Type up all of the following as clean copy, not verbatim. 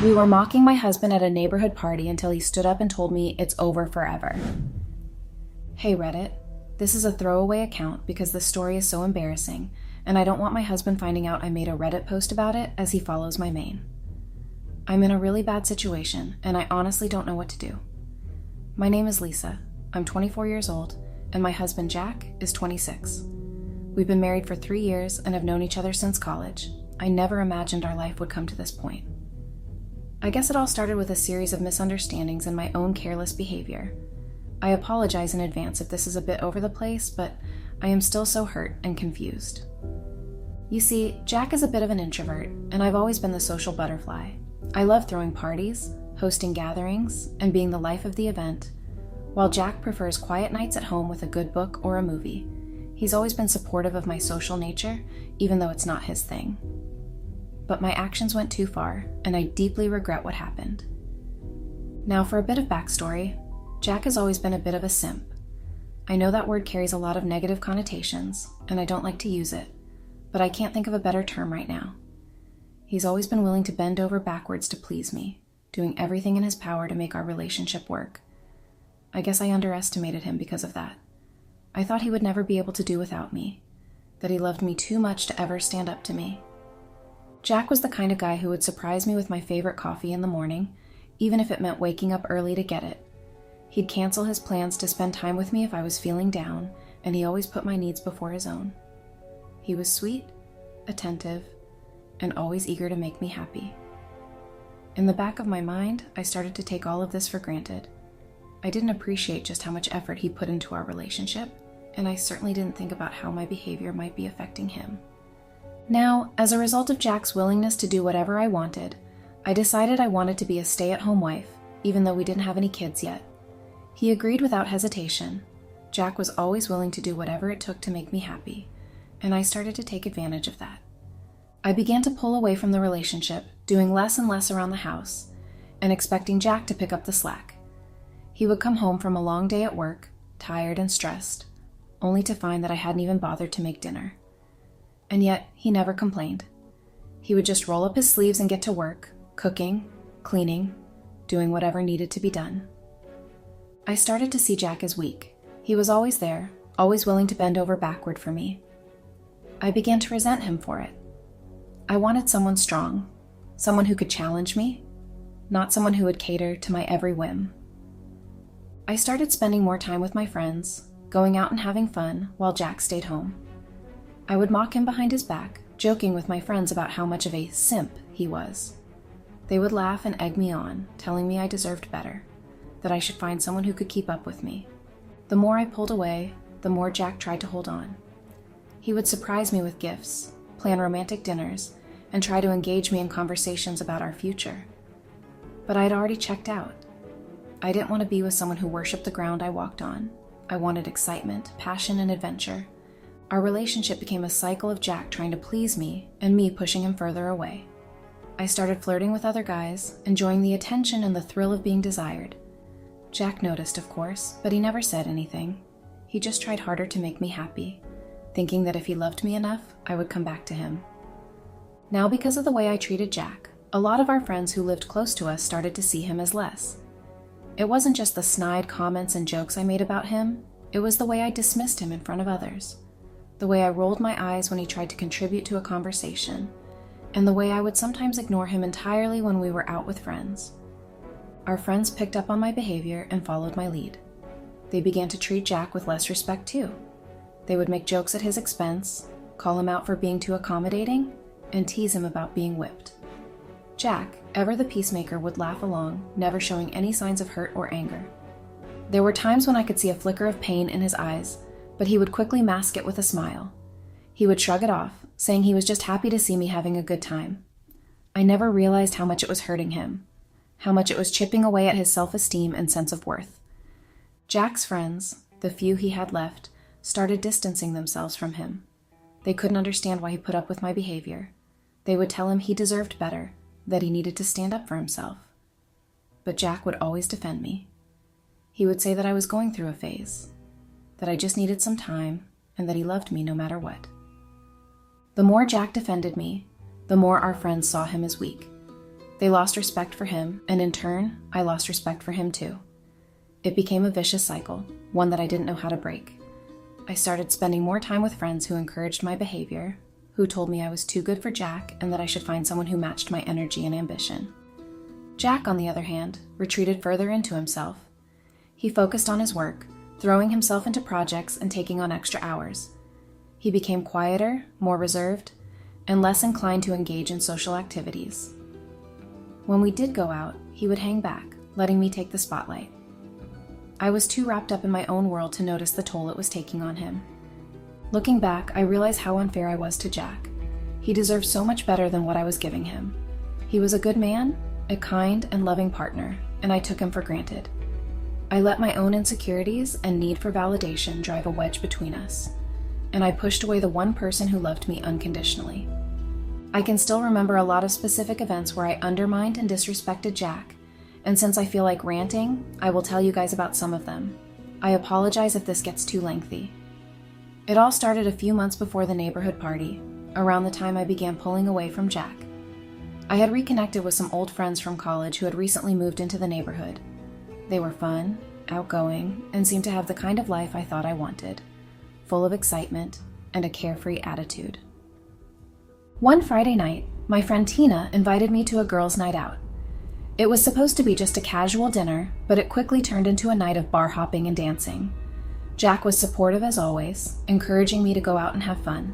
We were mocking my husband at a neighborhood party until he stood up and told me it's over forever. Hey Reddit, this is a throwaway account because the story is so embarrassing, and I don't want my husband finding out I made a Reddit post about it as he follows my main. I'm in a really bad situation, and I honestly don't know what to do. My name is Lisa. I'm 24 years old, and my husband Jack is 26. We've been married for 3 years and have known each other since college. I never imagined our life would come to this point. I guess it all started with a series of misunderstandings and my own careless behavior. I apologize in advance if this is a bit over the place, but I am still so hurt and confused. You see, Jack is a bit of an introvert, and I've always been the social butterfly. I love throwing parties, hosting gatherings, and being the life of the event, while Jack prefers quiet nights at home with a good book or a movie. He's always been supportive of my social nature, even though it's not his thing. But my actions went too far, and I deeply regret what happened. Now for a bit of backstory, Jack has always been a bit of a simp. I know that word carries a lot of negative connotations, and I don't like to use it, but I can't think of a better term right now. He's always been willing to bend over backwards to please me, doing everything in his power to make our relationship work. I guess I underestimated him because of that. I thought he would never be able to do without me, that he loved me too much to ever stand up to me. Jack was the kind of guy who would surprise me with my favorite coffee in the morning, even if it meant waking up early to get it. He'd cancel his plans to spend time with me if I was feeling down, and he always put my needs before his own. He was sweet, attentive, and always eager to make me happy. In the back of my mind, I started to take all of this for granted. I didn't appreciate just how much effort he put into our relationship, and I certainly didn't think about how my behavior might be affecting him. Now, as a result of Jack's willingness to do whatever I wanted, I decided I wanted to be a stay-at-home wife, even though we didn't have any kids yet. He agreed without hesitation. Jack was always willing to do whatever it took to make me happy, and I started to take advantage of that. I began to pull away from the relationship, doing less and less around the house, and expecting Jack to pick up the slack. He would come home from a long day at work, tired and stressed, only to find that I hadn't even bothered to make dinner. And yet, he never complained. He would just roll up his sleeves and get to work, cooking, cleaning, doing whatever needed to be done. I started to see Jack as weak. He was always there, always willing to bend over backward for me. I began to resent him for it. I wanted someone strong, someone who could challenge me, not someone who would cater to my every whim. I started spending more time with my friends, going out and having fun while Jack stayed home. I would mock him behind his back, joking with my friends about how much of a simp he was. They would laugh and egg me on, telling me I deserved better, that I should find someone who could keep up with me. The more I pulled away, the more Jack tried to hold on. He would surprise me with gifts, plan romantic dinners, and try to engage me in conversations about our future. But I had already checked out. I didn't want to be with someone who worshipped the ground I walked on. I wanted excitement, passion, and adventure. Our relationship became a cycle of Jack trying to please me and me pushing him further away. I started flirting with other guys, enjoying the attention and the thrill of being desired. Jack noticed, of course, but he never said anything. He just tried harder to make me happy, thinking that if he loved me enough, I would come back to him. Now, because of the way I treated Jack, a lot of our friends who lived close to us started to see him as less. It wasn't just the snide comments and jokes I made about him, it was the way I dismissed him in front of others. The way I rolled my eyes when he tried to contribute to a conversation, and the way I would sometimes ignore him entirely when we were out with friends. Our friends picked up on my behavior and followed my lead. They began to treat Jack with less respect too. They would make jokes at his expense, call him out for being too accommodating, and tease him about being whipped. Jack, ever the peacemaker, would laugh along, never showing any signs of hurt or anger. There were times when I could see a flicker of pain in his eyes, but he would quickly mask it with a smile. He would shrug it off, saying he was just happy to see me having a good time. I never realized how much it was hurting him, how much it was chipping away at his self-esteem and sense of worth. Jack's friends, the few he had left, started distancing themselves from him. They couldn't understand why he put up with my behavior. They would tell him he deserved better, that he needed to stand up for himself. But Jack would always defend me. He would say that I was going through a phase, that I just needed some time, and that he loved me no matter what. The more Jack defended me, the more our friends saw him as weak. They lost respect for him, and in turn, I lost respect for him too. It became a vicious cycle, one that I didn't know how to break. I started spending more time with friends who encouraged my behavior, who told me I was too good for Jack and that I should find someone who matched my energy and ambition. Jack, on the other hand, retreated further into himself. He focused on his work, throwing himself into projects and taking on extra hours. He became quieter, more reserved, and less inclined to engage in social activities. When we did go out, he would hang back, letting me take the spotlight. I was too wrapped up in my own world to notice the toll it was taking on him. Looking back, I realized how unfair I was to Jack. He deserved so much better than what I was giving him. He was a good man, a kind and loving partner, and I took him for granted. I let my own insecurities and need for validation drive a wedge between us, and I pushed away the one person who loved me unconditionally. I can still remember a lot of specific events where I undermined and disrespected Jack, and since I feel like ranting, I will tell you guys about some of them. I apologize if this gets too lengthy. It all started a few months before the neighborhood party, around the time I began pulling away from Jack. I had reconnected with some old friends from college who had recently moved into the neighborhood. They were fun, outgoing, and seemed to have the kind of life I thought I wanted, full of excitement and a carefree attitude. One Friday night, my friend Tina invited me to a girls' night out. It was supposed to be just a casual dinner, but it quickly turned into a night of bar hopping and dancing. Jack was supportive as always, encouraging me to go out and have fun.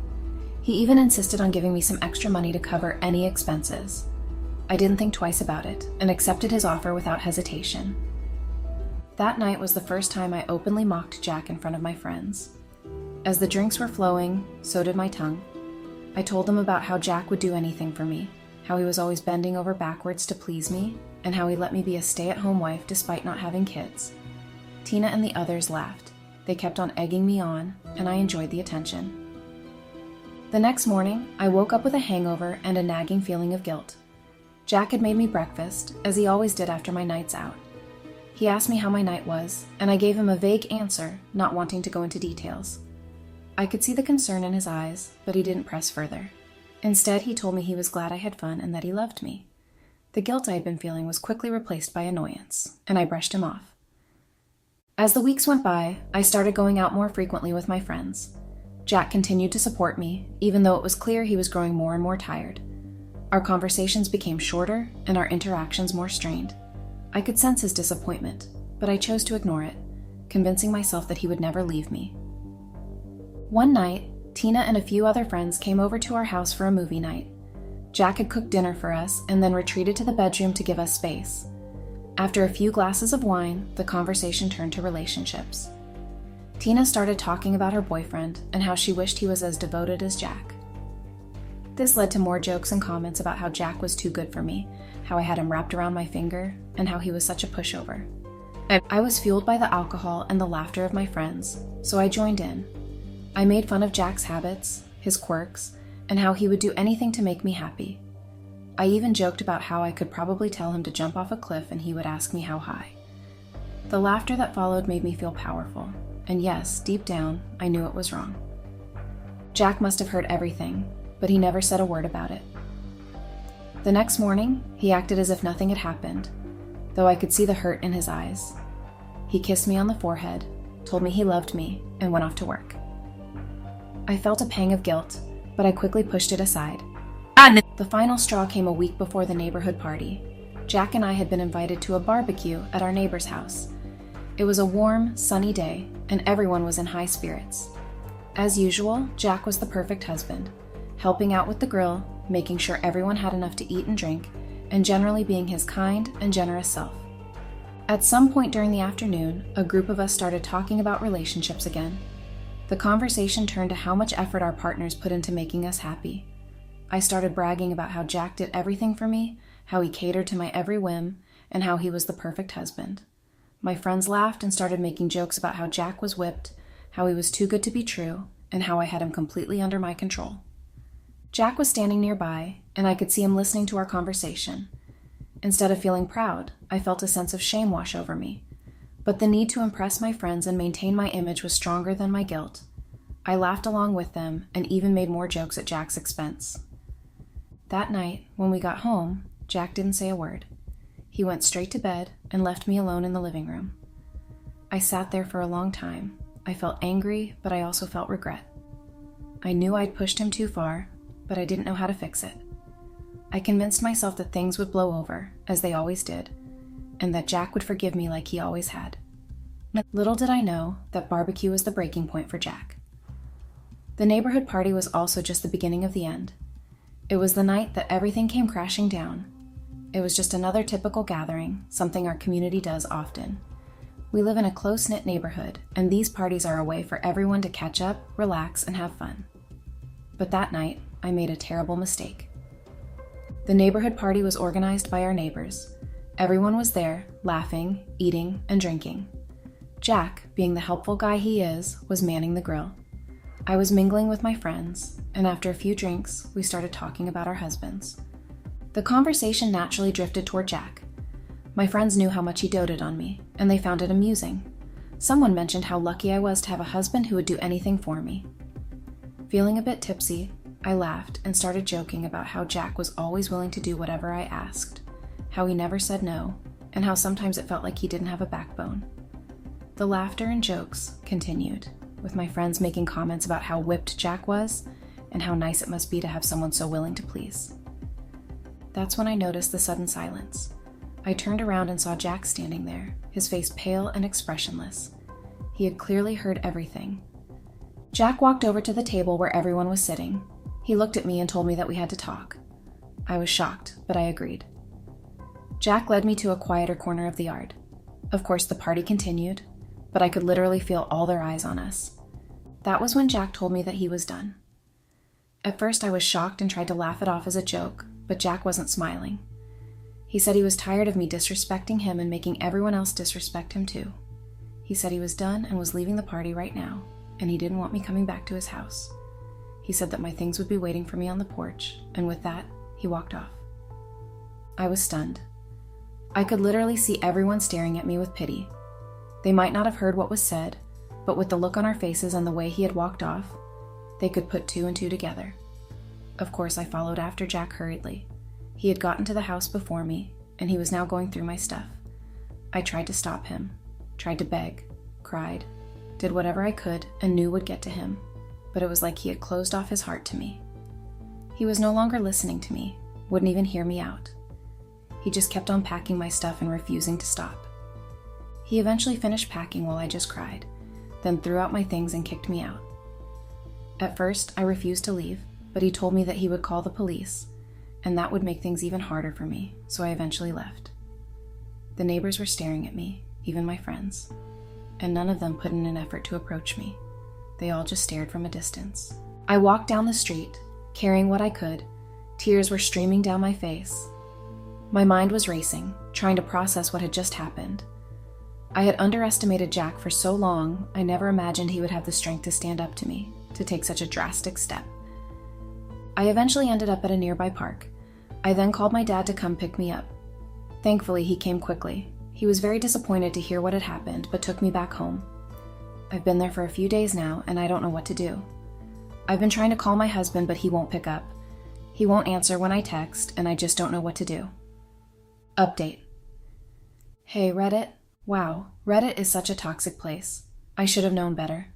He even insisted on giving me some extra money to cover any expenses. I didn't think twice about it and accepted his offer without hesitation. That night was the first time I openly mocked Jack in front of my friends. As the drinks were flowing, so did my tongue. I told them about how Jack would do anything for me, how he was always bending over backwards to please me, and how he let me be a stay-at-home wife despite not having kids. Tina and the others laughed. They kept on egging me on, and I enjoyed the attention. The next morning, I woke up with a hangover and a nagging feeling of guilt. Jack had made me breakfast, as he always did after my nights out. He asked me how my night was, and I gave him a vague answer, not wanting to go into details. I could see the concern in his eyes, but he didn't press further. Instead, he told me he was glad I had fun and that he loved me. The guilt I had been feeling was quickly replaced by annoyance, and I brushed him off. As the weeks went by, I started going out more frequently with my friends. Jack continued to support me, even though it was clear he was growing more and more tired. Our conversations became shorter and our interactions more strained. I could sense his disappointment, but I chose to ignore it, convincing myself that he would never leave me. One night, Tina and a few other friends came over to our house for a movie night. Jack had cooked dinner for us and then retreated to the bedroom to give us space. After a few glasses of wine, the conversation turned to relationships. Tina started talking about her boyfriend and how she wished he was as devoted as Jack. This led to more jokes and comments about how Jack was too good for me, how I had him wrapped around my finger, and how he was such a pushover. I was fueled by the alcohol and the laughter of my friends, so I joined in. I made fun of Jack's habits, his quirks, and how he would do anything to make me happy. I even joked about how I could probably tell him to jump off a cliff and he would ask me how high. The laughter that followed made me feel powerful, and yes, deep down, I knew it was wrong. Jack must have heard everything, but he never said a word about it. The next morning, he acted as if nothing had happened, though I could see the hurt in his eyes. He kissed me on the forehead, told me he loved me, and went off to work. I felt a pang of guilt, but I quickly pushed it aside. The final straw came a week before the neighborhood party. Jack and I had been invited to a barbecue at our neighbor's house. It was a warm, sunny day, and everyone was in high spirits. As usual, Jack was the perfect husband, helping out with the grill, making sure everyone had enough to eat and drink, and generally being his kind and generous self. At some point during the afternoon, a group of us started talking about relationships again. The conversation turned to how much effort our partners put into making us happy. I started bragging about how Jack did everything for me, how he catered to my every whim, and how he was the perfect husband. My friends laughed and started making jokes about how Jack was whipped, how he was too good to be true, and how I had him completely under my control. Jack was standing nearby, and I could see him listening to our conversation. Instead of feeling proud, I felt a sense of shame wash over me. But the need to impress my friends and maintain my image was stronger than my guilt. I laughed along with them and even made more jokes at Jack's expense. That night, when we got home, Jack didn't say a word. He went straight to bed and left me alone in the living room. I sat there for a long time. I felt angry, but I also felt regret. I knew I'd pushed him too far, but I didn't know how to fix it. I convinced myself that things would blow over, as they always did, and that Jack would forgive me like he always had. Little did I know that barbecue was the breaking point for Jack. The neighborhood party was also just the beginning of the end. It was the night that everything came crashing down. It was just another typical gathering, something our community does often. We live in a close-knit neighborhood, and these parties are a way for everyone to catch up, relax, and have fun. But that night, I made a terrible mistake. The neighborhood party was organized by our neighbors. Everyone was there, laughing, eating, and drinking. Jack, being the helpful guy he is, was manning the grill. I was mingling with my friends, and after a few drinks, we started talking about our husbands. The conversation naturally drifted toward Jack. My friends knew how much he doted on me, and they found it amusing. Someone mentioned how lucky I was to have a husband who would do anything for me. Feeling a bit tipsy, I laughed and started joking about how Jack was always willing to do whatever I asked, how he never said no, and how sometimes it felt like he didn't have a backbone. The laughter and jokes continued, with my friends making comments about how whipped Jack was and how nice it must be to have someone so willing to please. That's when I noticed the sudden silence. I turned around and saw Jack standing there, his face pale and expressionless. He had clearly heard everything. Jack walked over to the table where everyone was sitting. He looked at me and told me that we had to talk. I was shocked, but I agreed. Jack led me to a quieter corner of the yard. Of course, the party continued, but I could literally feel all their eyes on us. That was when Jack told me that he was done. At first, I was shocked and tried to laugh it off as a joke, but Jack wasn't smiling. He said he was tired of me disrespecting him and making everyone else disrespect him too. He said he was done and was leaving the party right now, and he didn't want me coming back to his house. He said that my things would be waiting for me on the porch, and with that, he walked off. I was stunned. I could literally see everyone staring at me with pity. They might not have heard what was said, but with the look on our faces and the way he had walked off, they could put two and two together. Of course, I followed after Jack hurriedly. He had gotten to the house before me, and he was now going through my stuff. I tried to stop him, tried to beg, cried, did whatever I could and knew would get to him, but it was like he had closed off his heart to me. He was no longer listening to me, wouldn't even hear me out. He just kept on packing my stuff and refusing to stop. He eventually finished packing while I just cried, then threw out my things and kicked me out. At first, I refused to leave, but he told me that he would call the police, and that would make things even harder for me, so I eventually left. The neighbors were staring at me, even my friends, and none of them put in an effort to approach me. They all just stared from a distance. I walked down the street, carrying what I could. Tears were streaming down my face. My mind was racing, trying to process what had just happened. I had underestimated Jack for so long, I never imagined he would have the strength to stand up to me, to take such a drastic step. I eventually ended up at a nearby park. I then called my dad to come pick me up. Thankfully, he came quickly. He was very disappointed to hear what had happened, but took me back home. I've been there for a few days now, and I don't know what to do. I've been trying to call my husband, but he won't pick up. He won't answer when I text, and I just don't know what to do. Update. Hey, Reddit. Wow, Reddit is such a toxic place. I should have known better.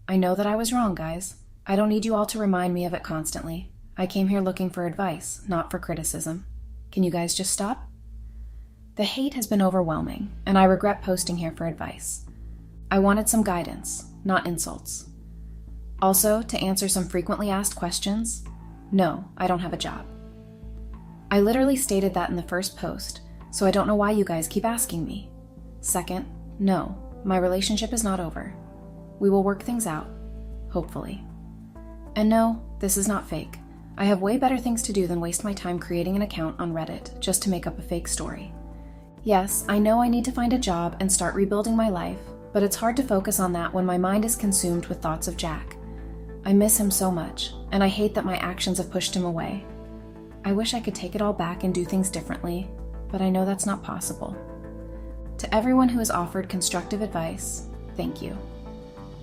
I know that I was wrong, guys. I don't need you all to remind me of it constantly. I came here looking for advice, not for criticism. Can you guys just stop? The hate has been overwhelming, and I regret posting here for advice. I wanted some guidance, not insults. Also, to answer some frequently asked questions, no, I don't have a job. I literally stated that in the first post, so I don't know why you guys keep asking me. Second, no, my relationship is not over. We will work things out, hopefully. And no, this is not fake. I have way better things to do than waste my time creating an account on Reddit just to make up a fake story. Yes, I know I need to find a job and start rebuilding my life, but it's hard to focus on that when my mind is consumed with thoughts of Jack. I miss him so much, and I hate that my actions have pushed him away. I wish I could take it all back and do things differently, but I know that's not possible. To everyone who has offered constructive advice, thank you.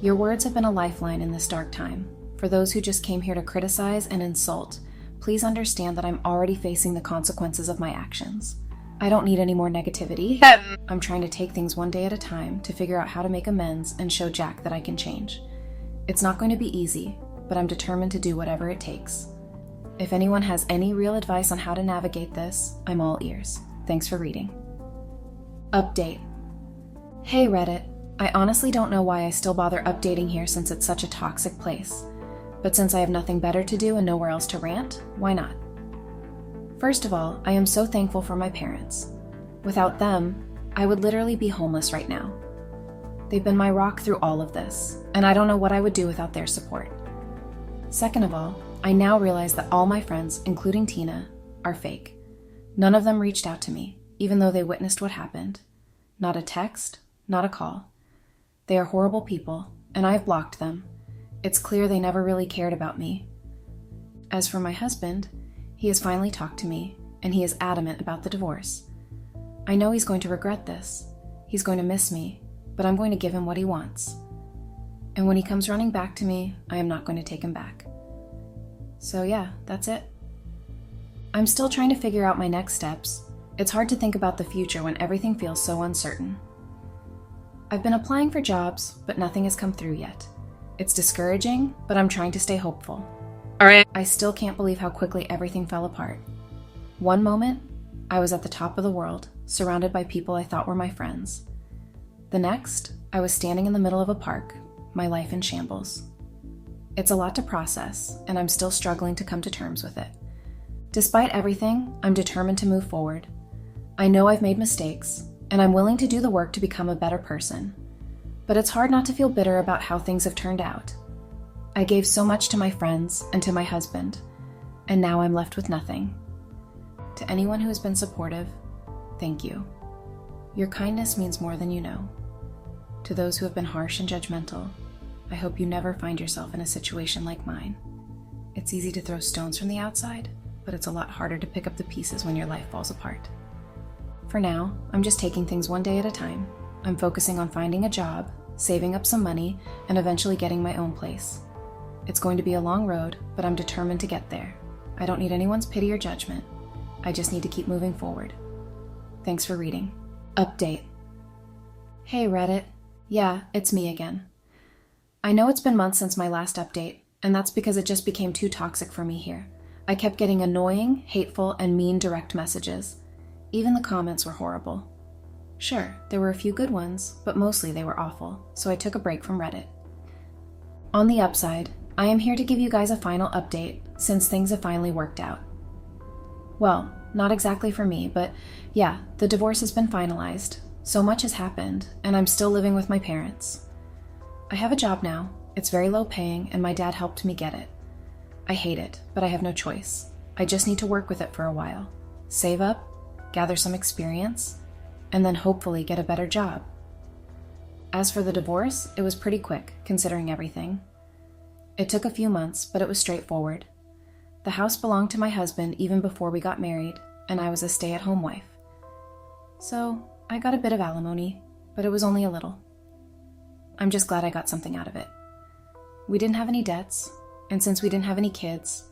Your words have been a lifeline in this dark time. For those who just came here to criticize and insult, please understand that I'm already facing the consequences of my actions. I don't need any more negativity. I'm trying to take things one day at a time to figure out how to make amends and show Jack that I can change. It's not going to be easy, but I'm determined to do whatever it takes. If anyone has any real advice on how to navigate this, I'm all ears. Thanks for reading. Update. Hey Reddit, I honestly don't know why I still bother updating here since it's such a toxic place. But since I have nothing better to do and nowhere else to rant, why not? First of all, I am so thankful for my parents. Without them, I would literally be homeless right now. They've been my rock through all of this, and I don't know what I would do without their support. Second of all, I now realize that all my friends, including Tina, are fake. None of them reached out to me, even though they witnessed what happened. Not a text, not a call. They are horrible people, and I've blocked them. It's clear they never really cared about me. As for my husband, he has finally talked to me, and he is adamant about the divorce. I know he's going to regret this. He's going to miss me, but I'm going to give him what he wants. And when he comes running back to me, I am not going to take him back. So yeah, that's it. I'm still trying to figure out my next steps. It's hard to think about the future when everything feels so uncertain. I've been applying for jobs, but nothing has come through yet. It's discouraging, but I'm trying to stay hopeful. Alright. I still can't believe how quickly everything fell apart. One moment, I was at the top of the world, surrounded by people I thought were my friends. The next, I was standing in the middle of a park, my life in shambles. It's a lot to process, and I'm still struggling to come to terms with it. Despite everything, I'm determined to move forward. I know I've made mistakes, and I'm willing to do the work to become a better person. But it's hard not to feel bitter about how things have turned out. I gave so much to my friends and to my husband, and now I'm left with nothing. To anyone who has been supportive, thank you. Your kindness means more than you know. To those who have been harsh and judgmental, I hope you never find yourself in a situation like mine. It's easy to throw stones from the outside, but it's a lot harder to pick up the pieces when your life falls apart. For now, I'm just taking things one day at a time. I'm focusing on finding a job, saving up some money, and eventually getting my own place. It's going to be a long road, but I'm determined to get there. I don't need anyone's pity or judgment. I just need to keep moving forward. Thanks for reading. Update. Hey Reddit. Yeah, it's me again. I know it's been months since my last update, and that's because it just became too toxic for me here. I kept getting annoying, hateful, and mean direct messages. Even the comments were horrible. Sure, there were a few good ones, but mostly they were awful, so I took a break from Reddit. On the upside, I am here to give you guys a final update, since things have finally worked out. Well, not exactly for me, but yeah, the divorce has been finalized. So much has happened, and I'm still living with my parents. I have a job now. It's very low paying, and my dad helped me get it. I hate it, but I have no choice. I just need to work with it for a while. Save up, gather some experience, and then hopefully get a better job. As for the divorce, it was pretty quick, considering everything. It took a few months, but it was straightforward. The house belonged to my husband even before we got married, and I was a stay-at-home wife. So, I got a bit of alimony, but it was only a little. I'm just glad I got something out of it. We didn't have any debts, and since we didn't have any kids,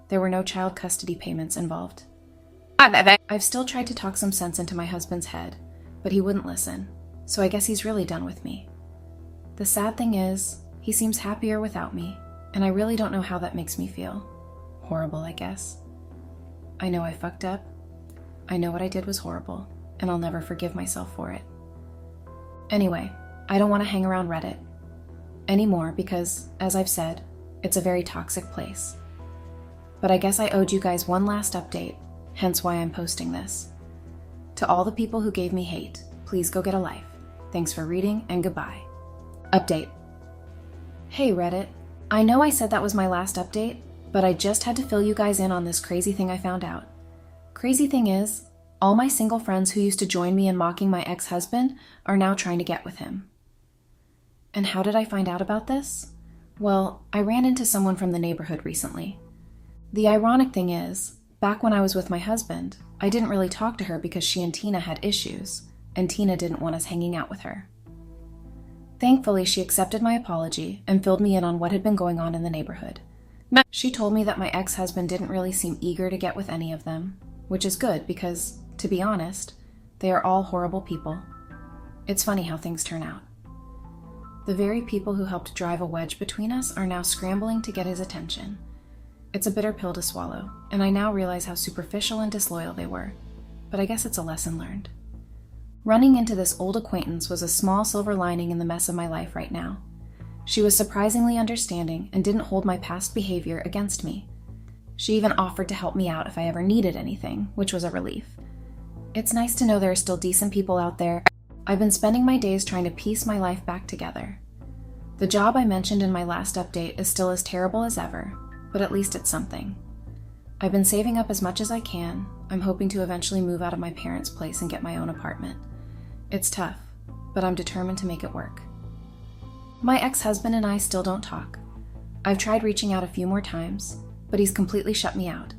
there were no child custody payments involved. I've still tried to talk some sense into my husband's head, but he wouldn't listen, so I guess he's really done with me. The sad thing is, he seems happier without me, and I really don't know how that makes me feel. Horrible, I guess. I know I fucked up. I know what I did was horrible, and I'll never forgive myself for it. Anyway, I don't want to hang around Reddit anymore because, as I've said, it's a very toxic place. But I guess I owed you guys one last update, hence why I'm posting this. To all the people who gave me hate, please go get a life. Thanks for reading, and goodbye. Update. Hey Reddit, I know I said that was my last update, but I just had to fill you guys in on this crazy thing I found out. Crazy thing is, all my single friends who used to join me in mocking my ex-husband are now trying to get with him. And how did I find out about this? Well, I ran into someone from the neighborhood recently. The ironic thing is, back when I was with my husband, I didn't really talk to her because she and Tina had issues, and Tina didn't want us hanging out with her. Thankfully, she accepted my apology and filled me in on what had been going on in the neighborhood. She told me that my ex-husband didn't really seem eager to get with any of them, which is good because, to be honest, they are all horrible people. It's funny how things turn out. The very people who helped drive a wedge between us are now scrambling to get his attention. It's a bitter pill to swallow, and I now realize how superficial and disloyal they were, but I guess it's a lesson learned. Running into this old acquaintance was a small silver lining in the mess of my life right now. She was surprisingly understanding and didn't hold my past behavior against me. She even offered to help me out if I ever needed anything, which was a relief. It's nice to know there are still decent people out there. I've been spending my days trying to piece my life back together. The job I mentioned in my last update is still as terrible as ever, but at least it's something. I've been saving up as much as I can. I'm hoping to eventually move out of my parents' place and get my own apartment. It's tough, but I'm determined to make it work. My ex-husband and I still don't talk. I've tried reaching out a few more times, but he's completely shut me out.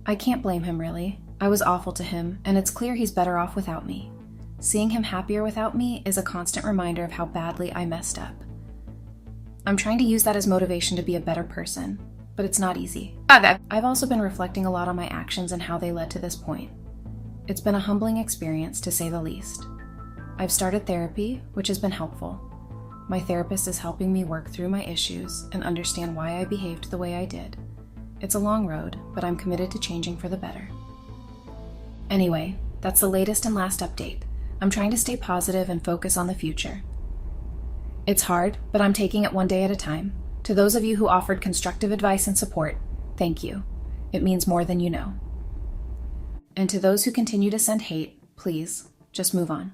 I can't blame him really. I was awful to him, and it's clear he's better off without me. Seeing him happier without me is a constant reminder of how badly I messed up. I'm trying to use that as motivation to be a better person, but it's not easy. I've also been reflecting a lot on my actions and how they led to this point. It's been a humbling experience, to say the least. I've started therapy, which has been helpful. My therapist is helping me work through my issues and understand why I behaved the way I did. It's a long road, but I'm committed to changing for the better. Anyway, that's the latest and last update. I'm trying to stay positive and focus on the future. It's hard, but I'm taking it one day at a time. To those of you who offered constructive advice and support, thank you. It means more than you know. And to those who continue to send hate, please, just move on.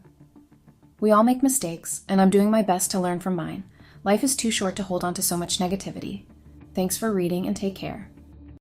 We all make mistakes, and I'm doing my best to learn from mine. Life is too short to hold on to so much negativity. Thanks for reading and take care.